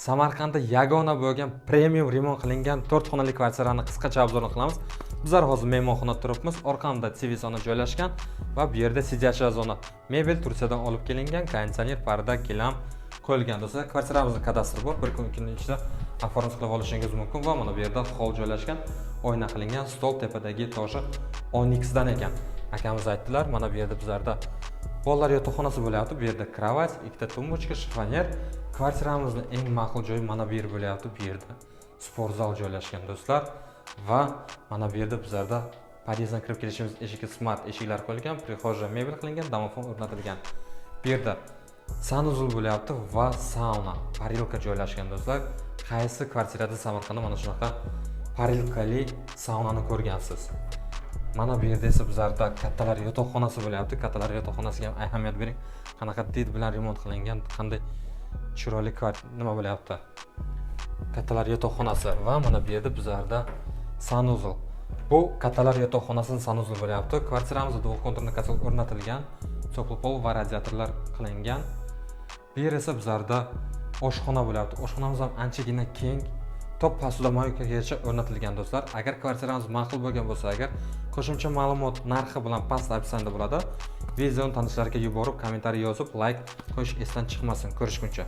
Samarqandda yagona bo'lgan premium remont qilingan 4 xonali kvartirani qisqacha obzorni qilamiz. Bizlar hozir mehmonxonada turibmiz. Orqamda TV zona joylashgan va bu yerda sijjacha zona. Mebel Turkiyadan olib kelingan, konditsioner, parda, gilam qo'yilgan. Do'stlar, kvartiramizning kadastri bor. Bir kun ikki ichida oformlik qilib olishingiz mumkin va mana bu yerda hol joylashgan, oyna qilingan, stol tepadagi toshi Onyx dan ekan. Akamiz aytdilar, mana bu yerda bizlarda bolalar yotoqxonasi bo'lyapti. Bu yerda krevat, ikkita tumbochka, shifoner. Kvartiramizning eng ma'qul joyi mana bu yer bo'lyapti. Bu yerda sport zal joylashgan do'stlar va mana bu yerda bizlarda podyezddan kirib kelishimiz eshigi smart eshiklar qo'yilgan, prixojya mebel qilingan, domofon o'rnatilgan. Bu yerda sanuzul bo'lyapti va sauna, parilka joylashgan do'stlar. Qaysi kvartirada Samarqandda mana shunaqa parilkali saunani ko'rgansiz? Mana bu yerda esa bizlarda kattalar yotoqxonasi bo'lyapti. Kattalar yotoqxonasiga ham ahamiyat bering. Qanaqa did bilan remont qilingan, qanday chiroyli nima bo'lyapti? Kattalar yotoqxonasi va mana bu yerda bizlarda sanuzul. Bu kattalar yotoqxonasining sanuzul bo'lyapti. Kvartiramizda dual-konturli kotel o'rnatilgan, so'pli pol va radiatorlar qilingan. Bu yer esa bizlarda oshxona bo'lyapti. Oshxonamiz ham anchagina keng, top posudamaykagacha o'rnatilgan do'stlar. Agar kvartiramiz ma'qul bo'lgan bo'lsa, agar qo'shimcha ma'lumot narxi bilan past opsiyada bo'ladi. Videoni tanishlarga yuborib, kommentariy yozib, like qo'yish esdan chiqmasin. Ko'rishguncha.